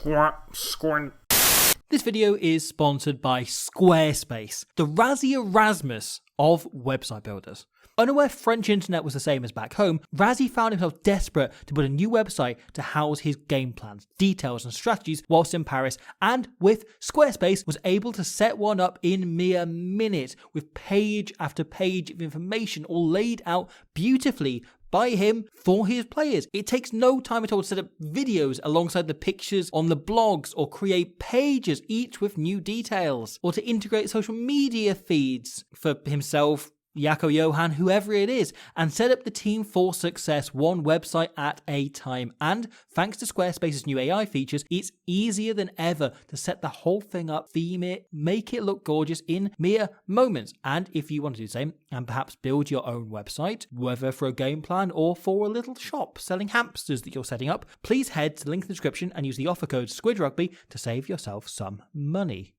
This video is sponsored by Squarespace, the Razzie Erasmus of website builders. Unaware French internet was the same as back home, Razzie found himself desperate to build a new website to house his game plans, details and strategies whilst in Paris, and with Squarespace was able to set one up in mere minutes with page after page of information all laid out beautifully by him for his players. It takes no time at all to set up videos alongside the pictures on the blogs or create pages, each with new details, or to integrate social media feeds for himself, Yako Johan, whoever it is, and set up the team for success one website at a time. And thanks to Squarespace's new AI features, it's easier than ever to set the whole thing up, theme it, make it look gorgeous in mere moments. And if you want to do the same and perhaps build your own website, whether for a game plan or for a little shop selling hamsters that you're setting up, please head to the link in the description and use the offer code SquidRugby to save yourself some money.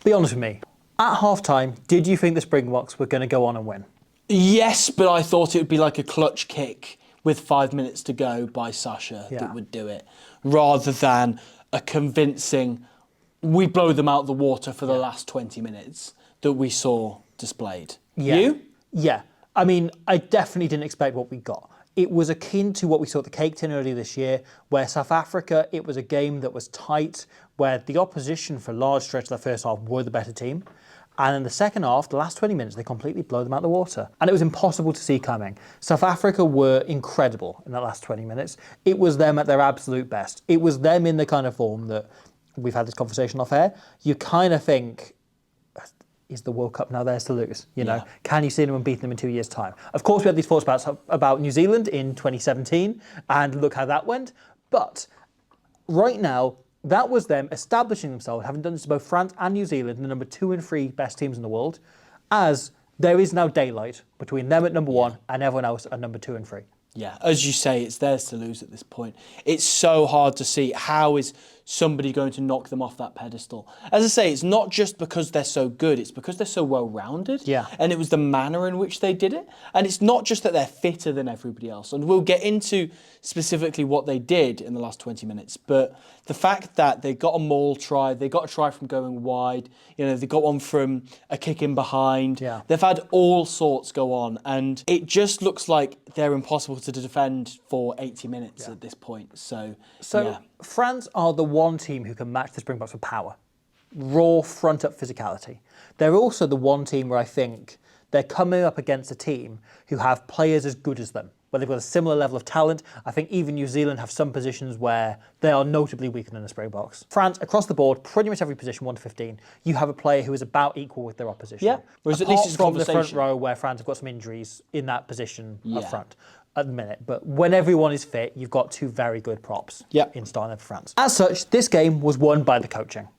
Be honest with me. At half-time, did you think the Springboks were going to go on and win? Yes, but I thought it would be like a clutch kick with 5 minutes to go by Sasha that would do it, rather than a convincing, we blow them out the water for the last 20 minutes that we saw displayed. Yeah. You? Yeah. I mean, I definitely didn't expect what we got. It was akin to what we saw at the Cake Tin earlier this year, where South Africa, it was a game that was tight, where the opposition for large stretches of the first half were the better team. And in the second half, the last 20 minutes, they completely blow them out of the water. And it was impossible to see coming. South Africa were incredible in that last 20 minutes. It was them at their absolute best. It was them in the kind of form that we've had this conversation off air. You kind of think, is the World Cup now theirs to lose? You know, can you see anyone beating them in 2 years' time? Of course, we had these thoughts about New Zealand in 2017, and look how that went. But right now, that was them establishing themselves, having done this to both France and New Zealand, the number 2 and 3 best teams in the world, as there is now daylight between them at number 1 and everyone else at number 2 and 3. Yeah, as you say, it's theirs to lose at this point. It's so hard to see how is somebody going to knock them off that pedestal. As I say, it's not just because they're so good, it's because they're so well-rounded. Yeah. And it was the manner in which they did it. And it's not just that they're fitter than everybody else. And we'll get into specifically what they did in the last 20 minutes. But the fact that they got a maul try, they got a try from going wide, you know, they got one from a kick in behind. Yeah. They've had all sorts go on. And it just looks like they're impossible to defend for 80 minutes at this point. So yeah. France are the one team who can match the Springboks for power. Raw, front-up physicality. They're also the one team where I think they're coming up against a team who have players as good as them, where they've got a similar level of talent. I think even New Zealand have some positions where they are notably weaker than the Springboks. France, across the board, pretty much every position, 1 to 15, you have a player who is about equal with their opposition. Yeah, whereas Apart at least it's a from the conversation. front row where France have got some injuries in that position up front at the minute. But when everyone is fit, you've got 2 very good props in starting for France. As such, this game was won by the coaching.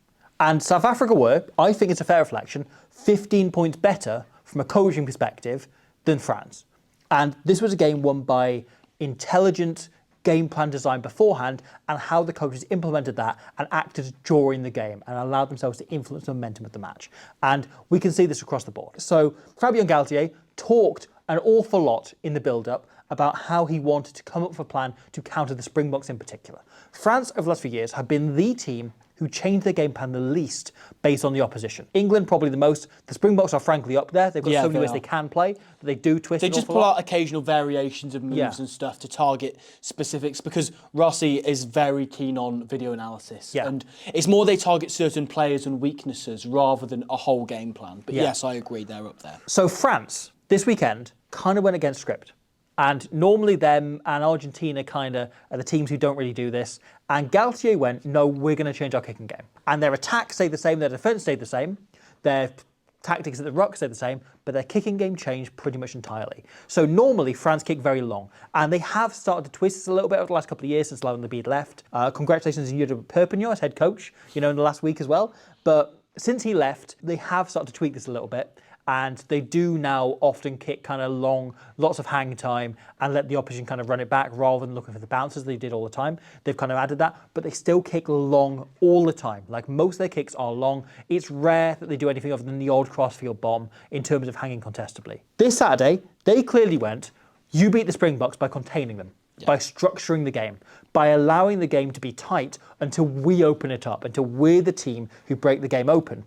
And South Africa were, I think it's a fair reflection, 15 points better from a coaching perspective than France. And this was a game won by intelligent game plan design beforehand and how the coaches implemented that and acted during the game and allowed themselves to influence the momentum of the match. And we can see this across the board. So Fabien Galthié talked an awful lot in the build-up about how he wanted to come up with a plan to counter the Springboks in particular. France, over the last few years, have been the team who changed their game plan the least based on the opposition. England probably the most. The Springboks are frankly up there. They've got so many ways they can play, but they do twist. They just pull out occasional variations of moves and stuff to target specifics, because Rossi is very keen on video analysis. And it's more they target certain players and weaknesses rather than a whole game plan. But yes, I agree, they're up there. So France, this weekend, kind of went against script. And normally them and Argentina kind of are the teams who don't really do this. And Galthié went, no, we're going to change our kicking game. And their attack stayed the same, their defence stayed the same, their tactics at the ruck stayed the same, but their kicking game changed pretty much entirely. So normally France kick very long, and they have started to twist this a little bit over the last couple of years since Laurent Labide left. Congratulations to Yuri Perpignan as head coach, you know, in the last week as well. But since he left, they have started to tweak this a little bit. And they do now often kick kind of long, lots of hang time, and let the opposition kind of run it back rather than looking for the bounces they did all the time. They've kind of added that, but they still kick long all the time. Like most of their kicks are long. It's rare that they do anything other than the odd crossfield bomb in terms of hanging contestably. This Saturday, they clearly went, you beat the Springboks by containing them. by structuring the game, by allowing the game to be tight until we open it up, until we're the team who break the game open.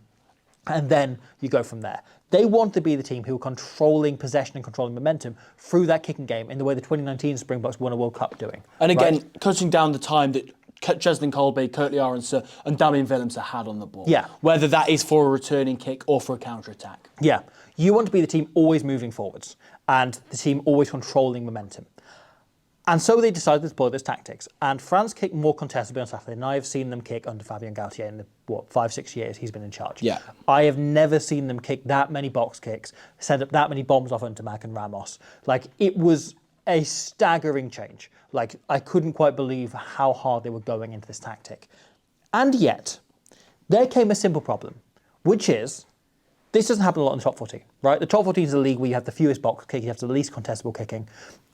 And then you go from there. They want to be the team who are controlling possession and controlling momentum through that kicking game in the way the 2019 Springboks won a World Cup doing. And again, cutting down the time that Cheslin Colby, Curtly Aronson and Damien Willemse had on the ball. Yeah. Whether that is for a returning kick or for a counter-attack. Yeah. You want to be the team always moving forwards and the team always controlling momentum. And so they decided to deploy those tactics. And France kicked more contestably on Saturday than I've seen them kick under Fabien Galtier in the, 5-6 years he's been in charge. Yeah. I have never seen them kick that many box kicks, send up that many bombs off Untermac and Ramos. Like, it was a staggering change. Like, I couldn't quite believe how hard they were going into this tactic. And yet, there came a simple problem, which is, this doesn't happen a lot in the top 14, right? The top 14 is a league where you have the fewest box kicks, you have the least contestable kicking.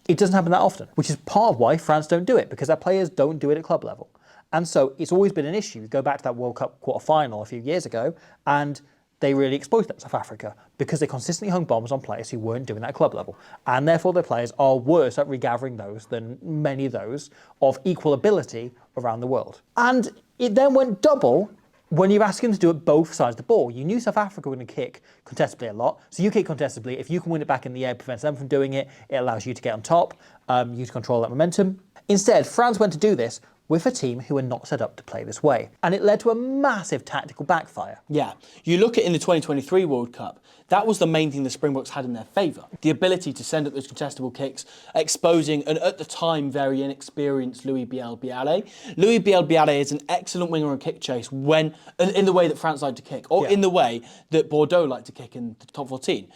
It doesn't happen that often, which is part of why France don't do it, because their players don't do it at club level. And so it's always been an issue. You go back to that World Cup quarter-final a few years ago, and they really exploited that, South Africa, because they consistently hung bombs on players who weren't doing that at club level. And therefore their players are worse at regathering those than many of those of equal ability around the world. And it then went double when you're asking them to do it both sides of the ball. You knew South Africa were going to kick contestably a lot, so you kick contestably. If you can win it back in the air, it prevents them from doing it, it allows you to get on top, you to control that momentum. Instead, France went to do this with a team who are not set up to play this way. And it led to a massive tactical backfire. Yeah. You look at in the 2023 World Cup, that was the main thing the Springboks had in their favour. The ability to send up those contestable kicks, exposing an, at the time, very inexperienced Louis Biel-Bialet. Louis Biel-Bialet is an excellent winger on kick chase when, in the way that France like to kick, or in the way that Bordeaux like to kick in the top 14.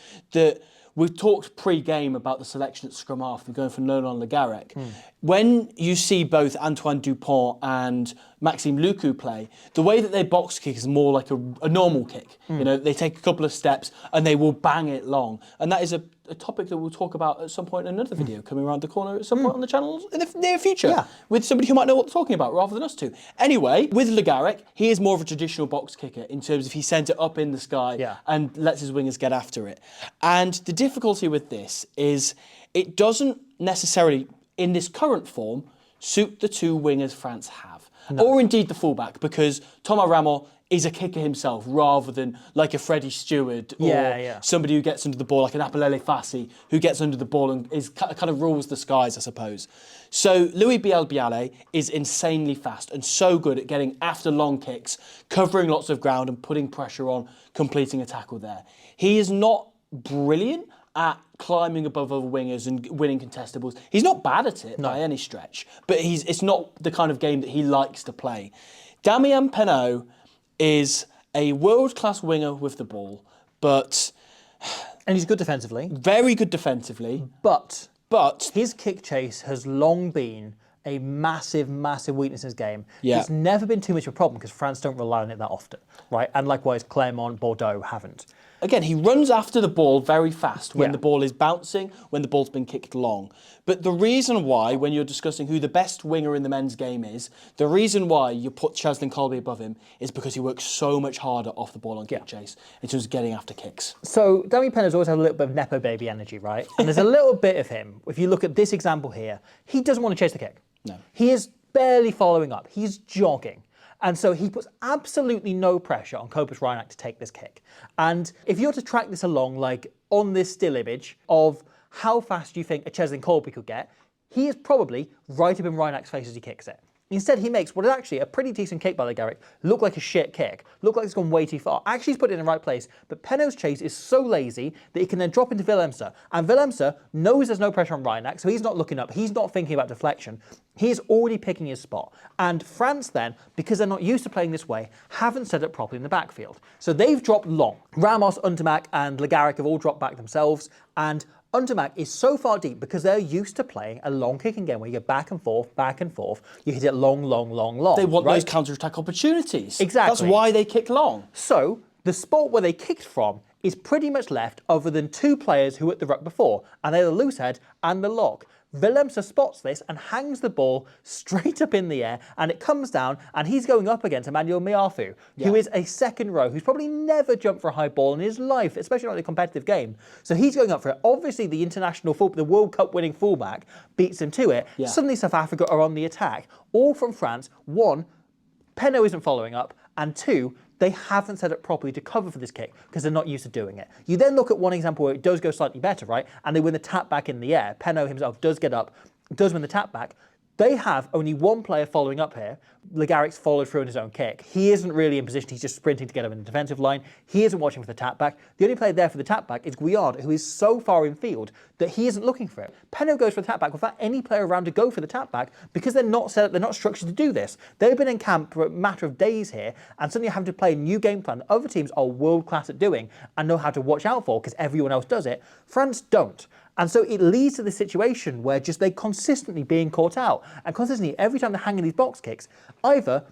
We've talked pre-game about the selection at scrum half. We're going for Nolan Le Garrec. When you see both Antoine Dupont and Maxime Lucu play, the way that they box kick is more like a normal kick. You know, they take a couple of steps and they will bang it long. And that is a topic that we'll talk about at some point in another video coming around the corner at some point on the channel in the near future with somebody who might know what they're talking about rather than us two. Anyway, with Le Garrec, he is more of a traditional box kicker in terms of he sends it up in the sky and lets his wingers get after it. And the difficulty with this is it doesn't necessarily, in this current form, suit the two wingers France have. Or indeed the fullback, because Thomas Ramos is a kicker himself rather than like a Freddie Stewart or somebody who gets under the ball, like an Apelele Fassi, who gets under the ball and is kind of rules the skies, I suppose. So Louis Biel-Bialet is insanely fast and so good at getting after long kicks, covering lots of ground and putting pressure on, completing a tackle there. He is not brilliant at climbing above other wingers and winning contestables. He's not bad at it by any stretch, but it's not the kind of game that he likes to play. Damien Penaud is a world-class winger with the ball, but... And he's good defensively. Very good defensively. But his kick chase has long been a massive, massive weakness in his game. It's never been too much of a problem because France don't rely on it that often, right? And likewise, Clermont, Bordeaux haven't. Again, he runs after the ball very fast when the ball is bouncing, when the ball's been kicked long. But the reason why, when you're discussing who the best winger in the men's game is, the reason why you put Cheslin Colby above him is because he works so much harder off the ball on kick chase in terms of getting after kicks. So Damien Penaud's always had a little bit of Nepo baby energy, right? And there's a little bit of him. If you look at this example here, he doesn't want to chase the kick. No. He is barely following up. He's jogging. And so he puts absolutely no pressure on Cobus Reinach to take this kick. And if you were to track this along, like on this still image of how fast you think a Cheslin Colby could get, he is probably right up in Reinach's face as he kicks it. Instead, he makes what is actually a pretty decent kick by Le Garrec look like a shit kick, look like it's gone way too far. Actually, he's put it in the right place, but Penaud's chase is so lazy that he can then drop into Willemse. And Willemse knows there's no pressure on Reinach, so he's not looking up, he's not thinking about deflection. He's already picking his spot. And France then, because they're not used to playing this way, haven't set up properly in the backfield. So they've dropped long. Ramos, Untermac, and Le Garrec have all dropped back themselves, and Untermac is so far deep because they're used to playing a long kicking game where you go back and forth, you hit it long, long, long, long. They want those counter-attack opportunities. Exactly. That's why they kick long. So the spot where they kicked from is pretty much left other than two players who were at the ruck before, and they're the loose head and the lock. Willemse spots this and hangs the ball straight up in the air, and it comes down, and he's going up against Emmanuel Miafu, who is a second row, who's probably never jumped for a high ball in his life, especially not in a competitive game. So he's going up for it. Obviously, the the World Cup winning fullback beats him to it. Suddenly, South Africa are on the attack, all from France. One, Penaud isn't following up, and two, they haven't set up properly to cover for this kick because they're not used to doing it. You then look at one example where it does go slightly better, right? And they win the tap back in the air. Penaud himself does get up, does win the tap back. They have only one player following up here. Legaric's followed through in his own kick. He isn't really in position. He's just sprinting to get him in the defensive line. He isn't watching for the tap back. The only player there for the tap back is Guillard, who is so far in field that he isn't looking for it. Penaud goes for the tap back without any player around to go for the tap back because they're not set up, they're not structured to do this. They've been in camp for a matter of days here, and suddenly having to play a new game plan that other teams are world class at doing and know how to watch out for because everyone else does it. France don't. And so it leads to the situation where just they consistently being caught out. And consistently, every time they're hanging these box kicks, either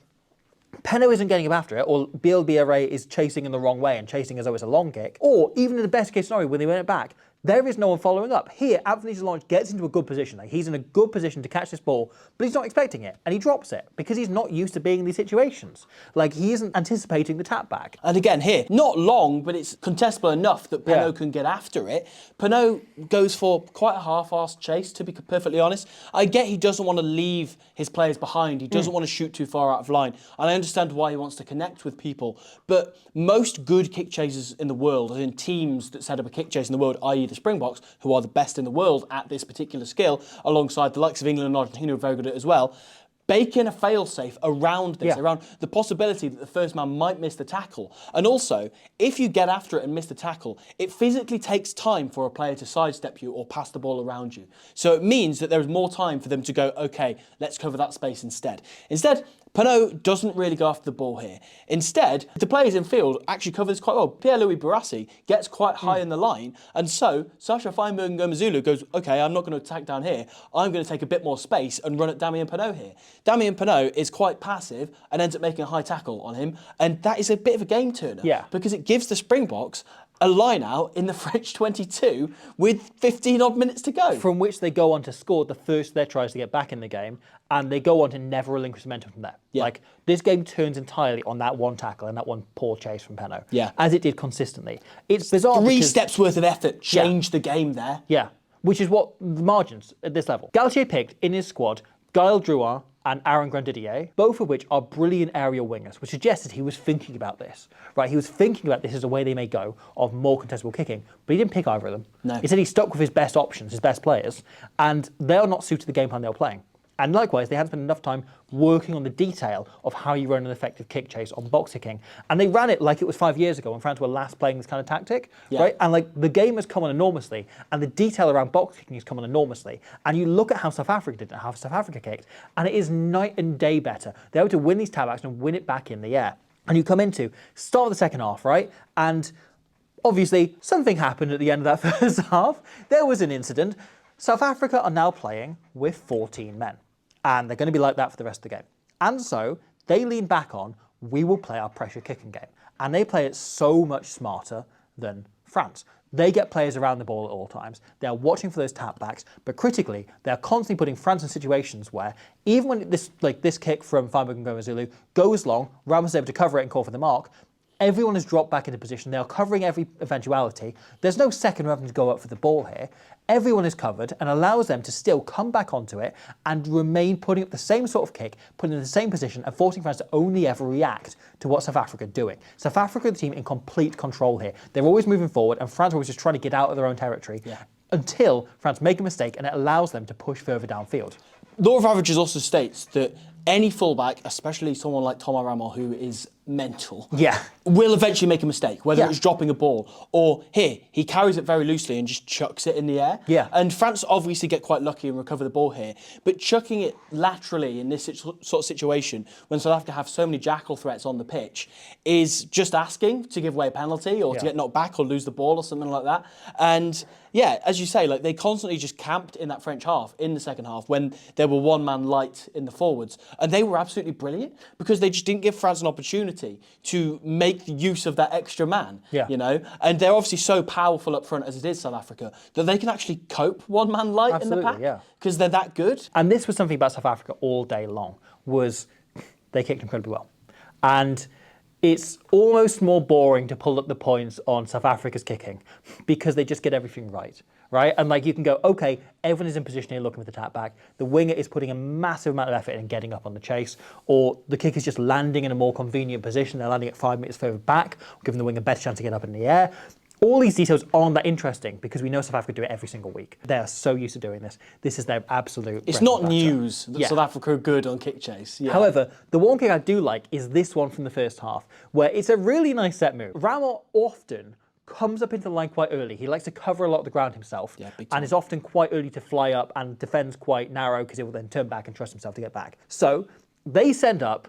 Penaud isn't getting up after it, or BLBRA is chasing in the wrong way and chasing as though it's a long kick, or even in the best case scenario, when they win it back, there is no one following up. Here, Anthony Delonge gets into a good position. Like, he's in a good position to catch this ball, but he's not expecting it, and he drops it because he's not used to being in these situations. Like, he isn't anticipating the tap back. And again, here, not long, but it's contestable enough that Penaud can get after it. Penaud goes for quite a half-assed chase, to be perfectly honest. I get he doesn't want to leave his players behind. He doesn't want to shoot too far out of line. And I understand why he wants to connect with people. But most good kick chasers in the world, as in teams that set up a kick chase in the world, i.e. the Springboks, who are the best in the world at this particular skill, alongside the likes of England and Argentina, who are very good at it as well, bake in a fail-safe around this, around the possibility that the first man might miss the tackle. And also, if you get after it and miss the tackle, it physically takes time for a player to sidestep you or pass the ball around you. So it means that there is more time for them to go, okay, let's cover that space instead. Instead, Penaud doesn't really go after the ball here. Instead, the players in field actually cover this quite well. Pierre-Louis Barassi gets quite high in the line, and so Sacha Feinberg-Ngomazulu goes, okay, I'm not going to attack down here. I'm going to take a bit more space and run at Damien Penaud here. Damien Penaud is quite passive and ends up making a high tackle on him, and that is a bit of a game turner because it gives the Springboks a line out in the French 22 with 15 odd minutes to go. From which they go on to score the first of their tries to get back in the game, and they go on to never relinquish momentum from there. Like, this game turns entirely on that one tackle and that one poor chase from Penaud. As it did consistently. It's bizarre. Three steps worth of effort changed the game there. Which is what the margins at this level. Galtier picked in his squad Gaël Drouin and Aaron Grandidier, both of which are brilliant aerial wingers, which suggested he was thinking about this, right? He was thinking about this as a way they may go of more contestable kicking, but he didn't pick either of them. No. He said he stuck with his best options, his best players, and they are not suited to the game plan they were playing. And likewise, they hadn't spent enough time working on the detail of how you run an effective kick chase on box kicking. And they ran it like it was 5 years ago when France were last playing this kind of tactic, right? And like the game has come on enormously, and the detail around box kicking has come on enormously. And you look at how South Africa did it, how South Africa kicked, and it is night and day better. They're able to win these tab-backs and win it back in the air. And you come into start of the second half, right? And obviously something happened at the end of that first half. There was an incident. South Africa are now playing with 14 men. And they're going to be like that for the rest of the game. And so they lean back on, we will play our pressure kicking game. And they play it so much smarter than France. They get players around the ball at all times. They're watching for those tap backs, but critically, they're constantly putting France in situations where even when this kick from Feinberg and Ngomazulu goes long, Ramos is able to cover it and call for the mark, everyone is dropped back into position. They are covering every eventuality. There's no second row to go up for the ball here. Everyone is covered and allows them to still come back onto it and remain putting up the same sort of kick, putting in the same position and forcing France to only ever react to what South Africa are doing. South Africa are the team in complete control here. They're always moving forward and France are always just trying to get out of their own territory until France make a mistake and it allows them to push further downfield. Law of averages also states that any fullback, especially someone like Thomas Ramos, who is mental, will eventually make a mistake, whether it's dropping a ball or here, he carries it very loosely and just chucks it in the air. And France obviously get quite lucky and recover the ball here, but chucking it laterally in this sort of situation, when South Africa have so many jackal threats on the pitch, is just asking to give away a penalty or to get knocked back or lose the ball or something like that. And yeah, as you say, like they constantly just camped in that French half in the second half when there were one man light in the forwards, and they were absolutely brilliant because they just didn't give France an opportunity opportunity to make use of that extra man, Yeah. you know? And they're obviously so powerful up front as it is, South Africa, that they can actually cope one man light Absolutely, in the pack. yeah. Because they're that good. And this was something about South Africa all day long, was they kicked incredibly well. And it's almost more boring to pull up the points on South Africa's kicking because they just get everything right? And like you can go, okay, everyone is in position here looking for the tap back. The winger is putting a massive amount of effort in getting up on the chase, or the kick is just landing in a more convenient position. They're landing at 5 meters further back, giving the winger a better chance to get up in the air. All these details aren't that interesting because we know South Africa do it every single week. They are so used to doing this. This is their absolute It's bread not and butter. news that South Africa are good on kick chase. Yeah. However, the one kick I do like is this one from the first half, where it's a really nice set move. Ramo often comes up into the line quite early. He likes to cover a lot of the ground himself, big time. and is often quite early to fly up and defends quite narrow because he will then turn back and trust himself to get back. So they send up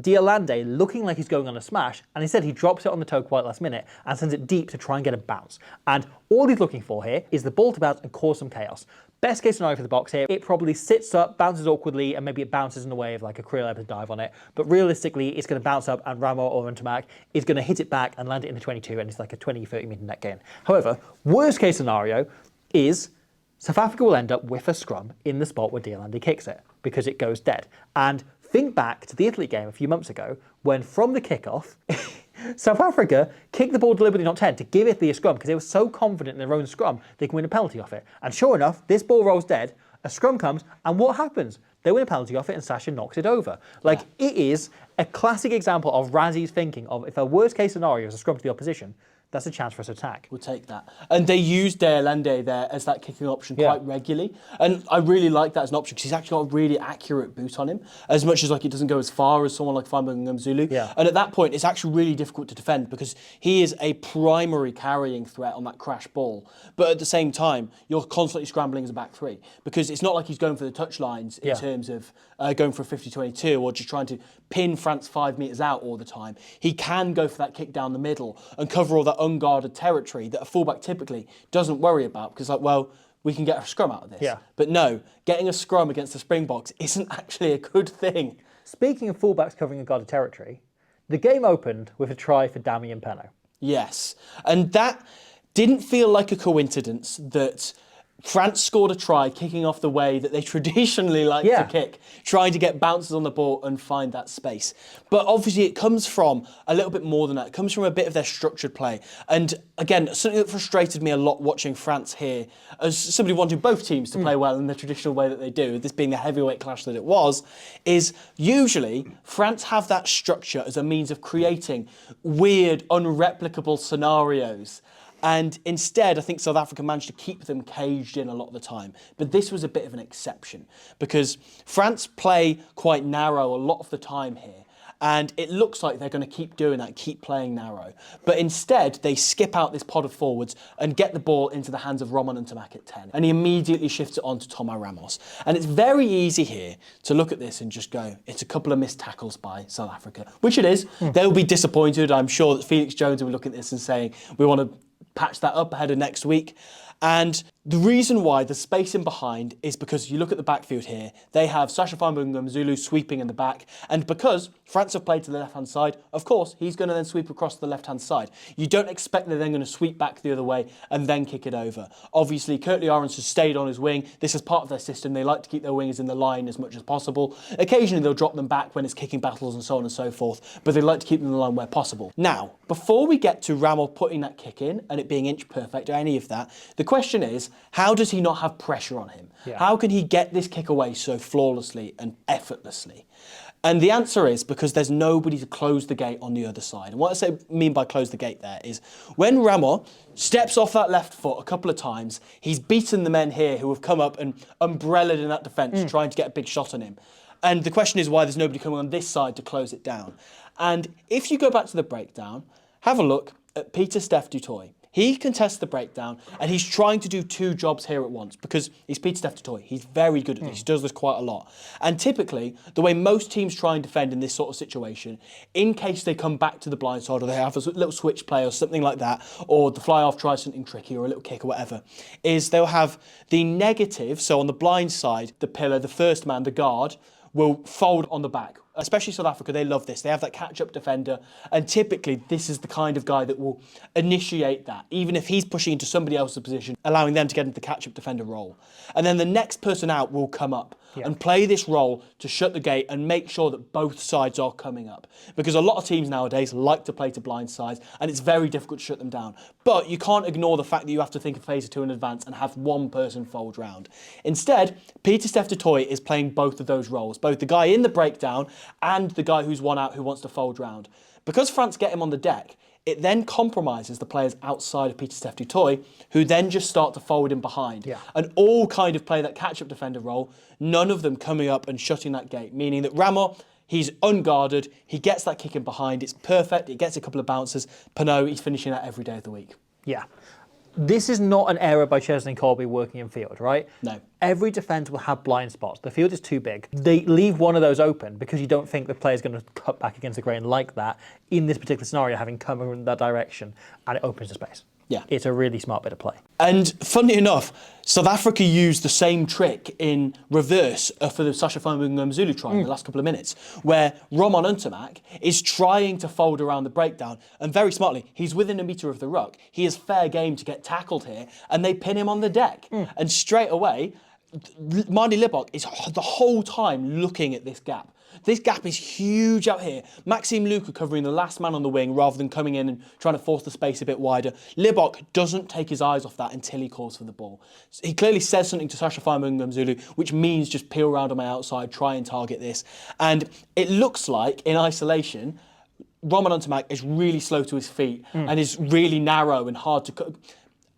Diolande looking like he's going on a smash, and instead he drops it on the toe quite last minute and sends it deep to try and get a bounce. And all he's looking for here is the ball to bounce and cause some chaos. Best case scenario for the Boks here, it probably sits up, bounces awkwardly, and maybe it bounces in the way of like a Creel able to dive on it. But realistically, it's going to bounce up, and Ramo or Ntamak is going to hit it back and land it in the 22, and it's like a 20, 30 metre net gain. However, worst case scenario is South Africa will end up with a scrum in the spot where Diolande kicks it because it goes dead. And think back to the Italy game a few months ago when from the kickoff, South Africa kicked the ball deliberately not 10 to give Italy a scrum because they were so confident in their own scrum they can win a penalty off it. And sure enough, this ball rolls dead, a scrum comes, and what happens? They win a penalty off it and Sasha knocks it over. Like, it is a classic example of Razzie's thinking of if a worst case scenario is a scrum to the opposition, that's a chance for us to attack. We'll take that. And they use Diolande there as that kicking option quite regularly. And I really like that as an option because he's actually got a really accurate boot on him, as much as like it doesn't go as far as someone like Feinberg Zulu. Yeah. And at that point, it's actually really difficult to defend because he is a primary carrying threat on that crash ball. But at the same time, you're constantly scrambling as a back three because it's not like he's going for the touch lines in terms of going for a 50-22 or just trying to pin France 5 metres out all the time. He can go for that kick down the middle and cover all that unguarded territory that a fullback typically doesn't worry about because, like, well, we can get a scrum out of this. Yeah. But no, getting a scrum against the Springboks isn't actually a good thing. Speaking of fullbacks covering a guarded territory, the game opened with a try for Damian Penaud. Yes. And that didn't feel like a coincidence that France scored a try kicking off the way that they traditionally like to kick, trying to get bounces on the ball and find that space. But obviously it comes from a little bit more than that. It comes from a bit of their structured play. And again, something that frustrated me a lot watching France here, as somebody wanting both teams to play well in the traditional way that they do, this being the heavyweight clash that it was, is usually France have that structure as a means of creating weird, unreplicable scenarios. And instead, I think South Africa managed to keep them caged in a lot of the time. But this was a bit of an exception because France play quite narrow a lot of the time here. And it looks like they're going to keep doing that, keep playing narrow. But instead, they skip out this pod of forwards and get the ball into the hands of Roman Ntamak at 10. And he immediately shifts it on to Thomas Ramos. And it's very easy here to look at this and just go, it's a couple of missed tackles by South Africa, which it is. They'll be disappointed. I'm sure that Felix Jones will look at this and saying, we want to patch that up ahead of next week. And the reason why the space in behind is because you look at the backfield here, they have Sasha Feinberg Zulu sweeping in the back, and because France have played to the left-hand side, of course, he's going to then sweep across to the left-hand side. You don't expect they're then going to sweep back the other way and then kick it over. Obviously, Kurtley Arons has stayed on his wing. This is part of their system. They like to keep their wingers in the line as much as possible. Occasionally, they'll drop them back when it's kicking battles and so on and so forth, but they like to keep them in the line where possible. Now, before we get to Ramo putting that kick in and it being inch perfect or any of that, the question is, how does he not have pressure on him? Yeah. How can he get this kick away so flawlessly and effortlessly? And the answer is because there's nobody to close the gate on the other side. And what I mean by close the gate there is when Ramo steps off that left foot a couple of times, he's beaten the men here who have come up and umbrellaed in that defence trying to get a big shot on him. And the question is why there's nobody coming on this side to close it down. And if you go back to the breakdown, have a look at Pieter-Steph du Toit. He contests the breakdown and he's trying to do two jobs here at once because he's Pieter-Steph du Toit. He's very good at this. He does this quite a lot. And typically, the way most teams try and defend in this sort of situation, in case they come back to the blind side or they have a little switch play or something like that, or the fly-off tries something tricky or a little kick or whatever, is they'll have the negative, so on the blind side, the pillar, the first man, the guard, will fold on the back. Especially South Africa, they love this. They have that catch-up defender, and typically this is the kind of guy that will initiate that, even if he's pushing into somebody else's position, allowing them to get into the catch-up defender role. And then the next person out will come up and play this role to shut the gate and make sure that both sides are coming up. Because a lot of teams nowadays like to play to blind sides, and it's very difficult to shut them down. But you can't ignore the fact that you have to think of phase 2 in advance and have one person fold round. Instead, Pieter-Steph du Toit is playing both of those roles, both the guy in the breakdown and the guy who's one out who wants to fold round. Because France get him on the deck, it then compromises the players outside of Pieter-Steph du Toit, who then just start to fold in behind. And all kind of play that catch-up defender role, none of them coming up and shutting that gate, meaning that Ramo, he's unguarded, he gets that kick in behind, it's perfect, it gets a couple of bounces. Pinot, he's finishing that every day of the week. Yeah. This is not an error by Chesney and Colby working in field, right? No. Every defence will have blind spots. The field is too big. They leave one of those open because you don't think the player's going to cut back against the grain like that in this particular scenario, having come in that direction, and it opens the space. Yeah. It's a really smart bit of play. And funny enough, South Africa used the same trick in reverse for the Sasha Zulu try in the last couple of minutes, where Roman Untamak is trying to fold around the breakdown, and very smartly, he's within a metre of the ruck. He is fair game to get tackled here, and they pin him on the deck. And straight away, Marty Libok is the whole time looking at this gap. This gap is huge out here. Maxime Luca covering the last man on the wing rather than coming in and trying to force the space a bit wider. Libok doesn't take his eyes off that until he calls for the ball. He clearly says something to Sasha Zulu, which means just peel around on my outside, try and target this. And it looks like, in isolation, Roman Untamak is really slow to his feet and is really narrow and hard to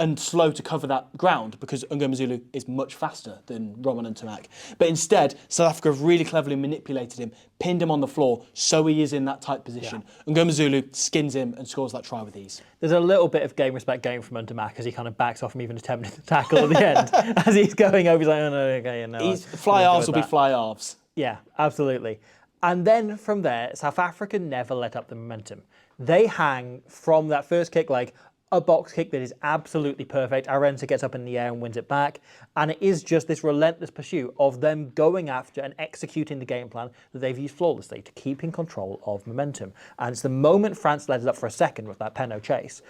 and slow to cover that ground because Zulu is much faster than Roman Untamak. But instead, South Africa have really cleverly manipulated him, pinned him on the floor, so he is in that tight position. Zulu skins him and scores that try with ease. There's a little bit of game respect game from Untamak as he kind of backs off from even attempting the tackle at the end. As he's going over, he's like, oh no, okay, no. Fly halves will be fly halves. Yeah, absolutely. And then from there, South Africa never let up the momentum. They hang from that first kick like a box kick that is absolutely perfect. Arendse gets up in the air and wins it back. And it is just this relentless pursuit of them going after and executing the game plan that they've used flawlessly to keep in control of momentum. And it's the moment France led it up for a second with that Pinot chase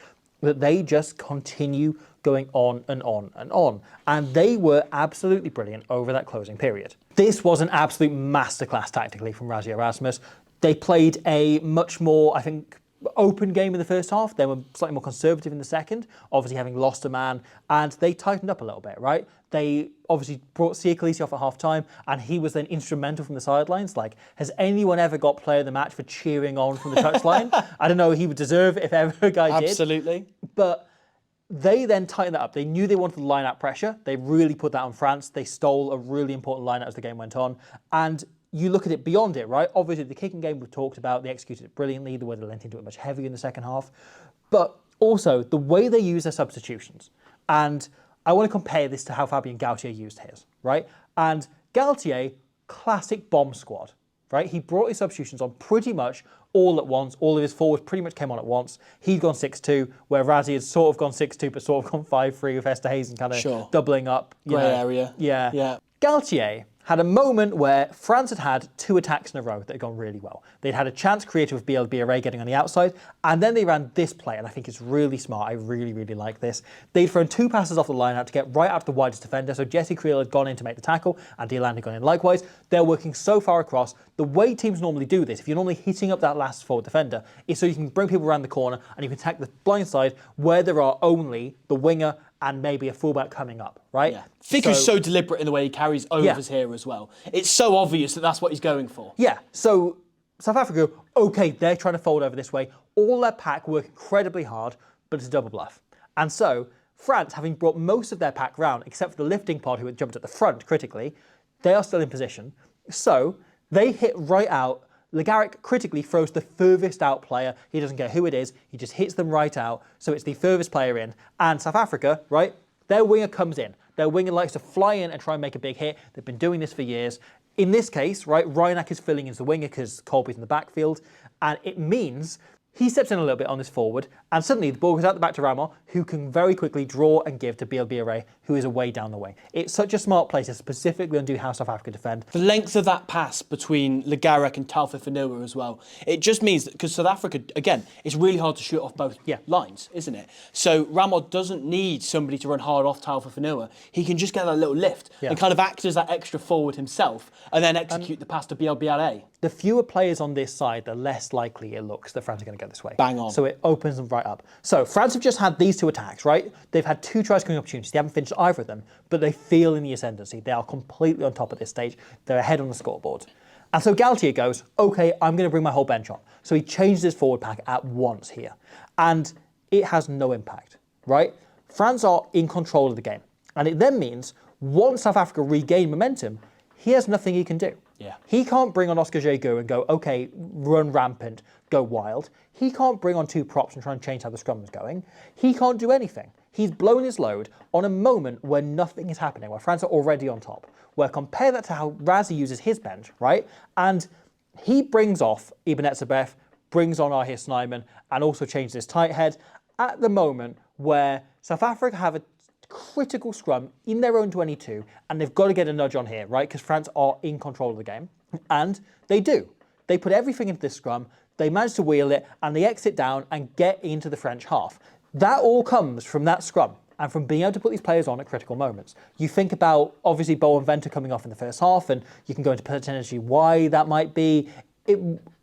that they just continue going on and on and on. And they were absolutely brilliant over that closing period. This was an absolute masterclass tactically from Rassie Erasmus. They played a much more, I think, open game in the first half. They were slightly more conservative in the second, obviously having lost a man, and they tightened up a little bit, right? They obviously brought Sia Khaleesi off at half-time, and he was then instrumental from the sidelines. Like, has anyone ever got player of the match for cheering on from the touchline? I don't know, he would deserve it if ever a guy did. Absolutely. But they then tightened that up. They knew they wanted the line-out pressure. They really put that on France. They stole a really important line-out as the game went on. And you look at it beyond it, right? Obviously, the kicking game we've talked about, they executed it brilliantly, the way they lent into it much heavier in the second half. But also, the way they use their substitutions. And I want to compare this to how Fabien Galthié used his, right? And Galthié, classic bomb squad, right? He brought his substitutions on pretty much all at once. All of his forwards pretty much came on at once. He'd gone 6-2, where Rassie had sort of gone 6-2, but sort of gone 5-3 with Esterhuizen kind of doubling up. Grey area. Yeah. Galthié had a moment where France had two attacks in a row that had gone really well. They'd had a chance created with BLBRA getting on the outside, and then they ran this play, and I think it's really smart. I really, really like this. They'd thrown two passes off the line out to get right out to the widest defender, so Jesse Creel had gone in to make the tackle, and Deland had gone in likewise. They're working so far across. The way teams normally do this, if you're normally hitting up that last forward defender, is so you can bring people around the corner, and you can attack the blind side where there are only the winger and maybe a fullback coming up, right? Yeah. Ficker's so deliberate in the way he carries overs here as well. It's so obvious that that's what he's going for. Yeah, so South Africa, okay, they're trying to fold over this way. All their pack work incredibly hard, but it's a double bluff. And so France, having brought most of their pack round, except for the lifting pod who had jumped at the front critically, they are still in position. So they hit right out. Legaric critically throws the furthest out player. He doesn't care who it is. He just hits them right out. So it's the furthest player in. And South Africa, right, their winger comes in. Their winger likes to fly in and try and make a big hit. They've been doing this for years. In this case, right, Reinach is filling in as the winger because Colby's in the backfield. And it means He steps in a little bit on this forward, and suddenly the ball goes out the back to Ramo, who can very quickly draw and give to BLBRA, who is away down the wing. It's such a smart play to specifically undo how South Africa defend. The length of that pass between Legarek and Taufifenua as well, it just means that, because South Africa, again, it's really hard to shoot off both lines, isn't it? So Ramo doesn't need somebody to run hard off Taufifenua. He can just get that little lift and kind of act as that extra forward himself, and then execute the pass to BLBRA. The fewer players on this side, the less likely it looks that France are going to go this way. Bang on. So it opens them right up. So France have just had these two attacks, right? They've had two try-scoring opportunities. They haven't finished either of them, but they feel in the ascendancy. They are completely on top at this stage. They're ahead on the scoreboard. And so Galtier goes, okay, I'm going to bring my whole bench on. So he changes his forward pack at once here. And it has no impact, right? France are in control of the game. And it then means once South Africa regain momentum, he has nothing he can do. Yeah. He can't bring on Oscar Jegu and go, okay, run rampant, go wild. He can't bring on two props and try and change how the scrum is going. He can't do anything. He's blown his load on a moment where nothing is happening, where France are already on top. Where compare that to how Rassie uses his bench, right? And he brings off Ibn Etzebeth, brings on Ahir Snyman, and also changes his tight head at the moment where South Africa have a critical scrum in their own 22, and they've got to get a nudge on here, right? Because France are in control of the game, and they do. They put everything into this scrum, they manage to wheel it, and they exit down and get into the French half. That all comes from that scrum and from being able to put these players on at critical moments. You think about, obviously, Bowen Venter coming off in the first half, and you can go into potentially why that might be.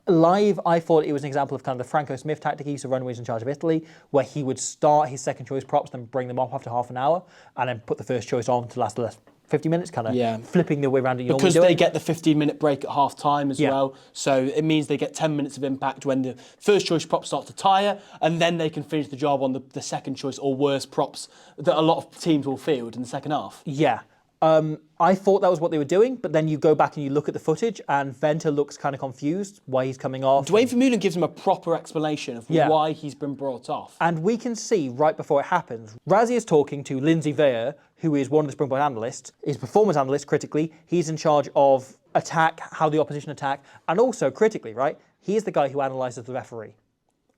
Live, I thought it was an example of kind of the Franco Smith tactic he used to run when he was in charge of Italy, where he would start his second choice props, then bring them off after half an hour, and then put the first choice on to last the last 50 minutes, kind of flipping the way around. Because they get the 15-minute break at half time as well, so it means they get 10 minutes of impact when the first choice props start to tire, and then they can finish the job on the second choice or worse props that a lot of teams will field in the second half. Yeah. I thought that was what they were doing, but then you go back and you look at the footage, and Venter looks kind of confused why he's coming off. Dwayne Vermeulen gives him a proper explanation of why he's been brought off. And we can see right before it happens, Rassie is talking to Lindsay Veer, who is one of the Springbok analysts, his performance analyst critically. He's in charge of attack, how the opposition attack, and also critically, right? He is the guy who analyses the referee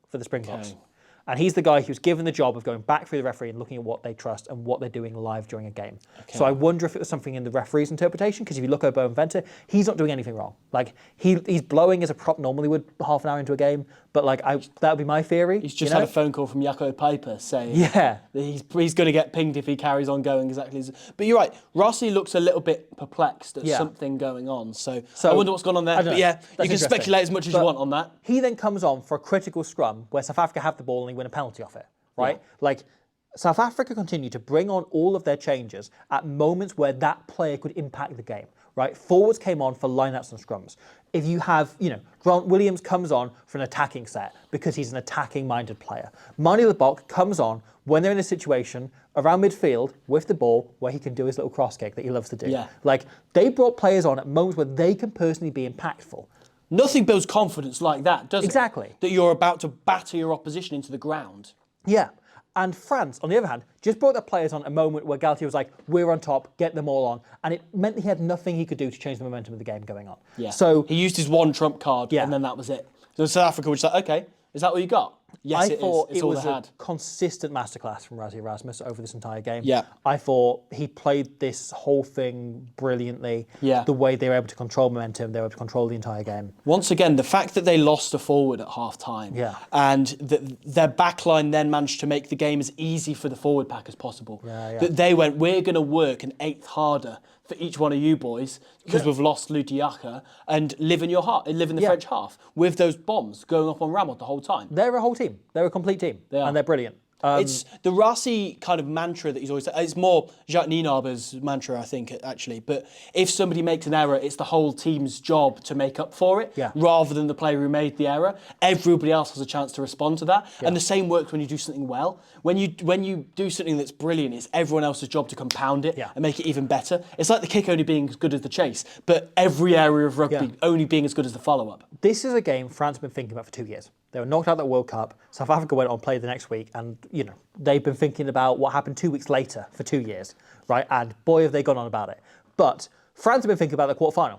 for the Springboks. Okay. And he's the guy who's given the job of going back through the referee and looking at what they trust and what they're doing live during a game. Okay. So I wonder if it was something in the referee's interpretation, because if you look at Bowen Venter, he's not doing anything wrong. Like, he's blowing as a prop normally would half an hour into a game, but like that would be my theory. He's just had a phone call from Jaco Piper saying that he's going to get pinged if he carries on going exactly as... But you're right, Rassie looks a little bit perplexed at something going on. So I wonder what's gone on there. But you can speculate as much as you want on that. He then comes on for a critical scrum where South Africa have the ball and they win a penalty off it, right? Yeah. Like, South Africa continue to bring on all of their changes at moments where that player could impact the game, right? Forwards came on for lineouts and scrums. If you have, Grant Williams comes on for an attacking set because he's an attacking-minded player. Manie Libbok comes on when they're in a situation around midfield with the ball where he can do his little cross kick that he loves to do. Yeah. Like, they brought players on at moments where they can personally be impactful. Nothing builds confidence like that, does it? Exactly. That you're about to batter your opposition into the ground. Yeah. And France, on the other hand, just brought their players on at a moment where Galtier was like, we're on top, get them all on. And it meant he had nothing he could do to change the momentum of the game going on. Yeah. So he used his one trump card, and then that was it. So South Africa was like, okay, is that what you got? Yes, I thought It's it all was they a had. consistent masterclass from Rassie Erasmus over this entire game. Yeah. I thought he played this whole thing brilliantly. Yeah. The way they were able to control momentum, they were able to control the entire game. Once again, the fact that they lost a forward at half-time and that their backline then managed to make the game as easy for the forward pack as possible. That they went, we're going to work an eighth harder for each one of you boys because we've lost Lutiaka and live in the French half with those bombs going up on Rameau the whole time. They're a whole team. They're a complete team. They are. And they're brilliant. It's the Rassie kind of mantra that he's always... It's more Jacques Nienaber's mantra, I think, actually. But if somebody makes an error, it's the whole team's job to make up for it, rather than the player who made the error. Everybody else has a chance to respond to that. And the same works when you do something well. When you do something that's brilliant, it's everyone else's job to compound it and make it even better. It's like the kick only being as good as the chase, but every area of rugby only being as good as the follow-up. This is a game France have been thinking about for 2 years. They were knocked out of the World Cup. South Africa went on play the next week, and they've been thinking about what happened 2 weeks later for 2 years, right? And boy, have they gone on about it. But France have been thinking about the quarterfinal,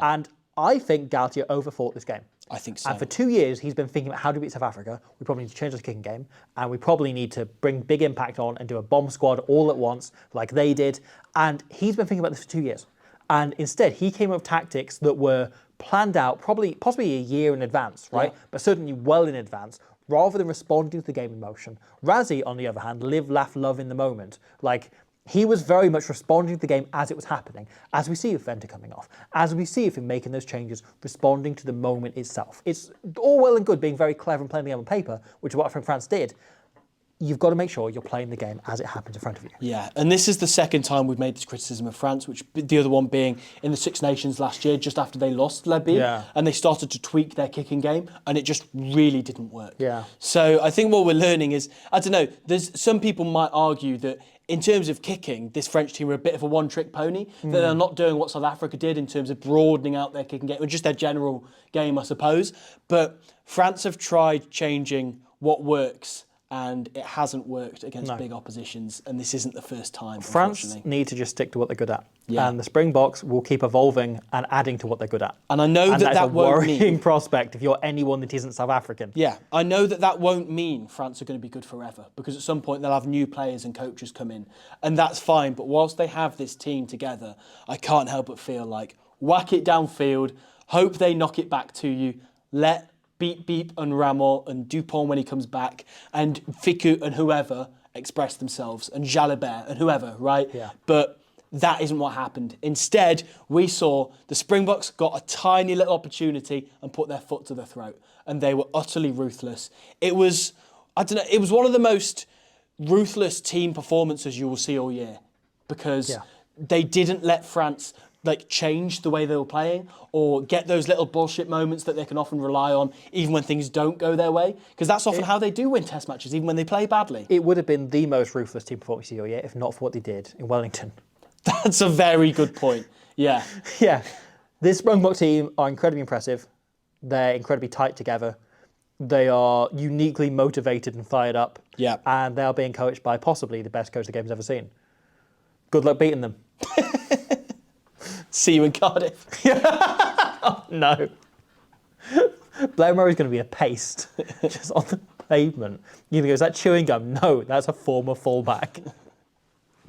and I think Galtier overthought this game. I think so. And for 2 years, he's been thinking about how to beat South Africa. We probably need to change the kicking game, and we probably need to bring big impact on and do a bomb squad all at once, like they did. And he's been thinking about this for 2 years. And instead, he came up with tactics that were planned out, possibly a year in advance, right? Yeah. But certainly well in advance, rather than responding to the game in motion. Razzie, on the other hand, live, laugh, love in the moment. Like, he was very much responding to the game as it was happening, as we see with Venter coming off, as we see with him making those changes, responding to the moment itself. It's all well and good being very clever and playing the game on paper, which is what I think France did. You've got to make sure you're playing the game as it happens in front of you. Yeah, and this is the second time we've made this criticism of France, which the other one being in the Six Nations last year, just after they lost Rugby, and they started to tweak their kicking game, and it just really didn't work. Yeah. So I think what we're learning is, I don't know, there's some people might argue that in terms of kicking, this French team are a bit of a one-trick pony, that they're not doing what South Africa did in terms of broadening out their kicking game, or just their general game, I suppose. But France have tried changing what works, and it hasn't worked against big oppositions, and this isn't the first time, France need to just stick to what they're good at. Yeah. And the Springboks will keep evolving and adding to what they're good at. And I know and that's a won't mean... worrying prospect if you're anyone that isn't South African. Yeah, I know that won't mean France are going to be good forever, because at some point they'll have new players and coaches come in, and that's fine. But whilst they have this team together, I can't help but feel like whack it downfield, hope they knock it back to you, let Beep and Rameau and Dupont when he comes back, and Ficou and whoever express themselves, and Jalibert and whoever, right? Yeah. But that isn't what happened. Instead, we saw the Springboks got a tiny little opportunity and put their foot to the throat, and they were utterly ruthless. It was, I don't know, it was one of the most ruthless team performances you will see all year, because they didn't let France change the way they were playing, or get those little bullshit moments that they can often rely on, even when things don't go their way. Because that's often how they do win test matches, even when they play badly. It would have been the most ruthless team performance of the year, if not for what they did in Wellington. That's a very good point. Yeah. Yeah. This Springbok team are incredibly impressive. They're incredibly tight together. They are uniquely motivated and fired up. Yeah. And they are being coached by possibly the best coach the game's ever seen. Good luck beating them. See you in Cardiff. Oh, no. Blair Murray's going to be a paste just on the pavement. You think, is that chewing gum? No, that's a former fullback.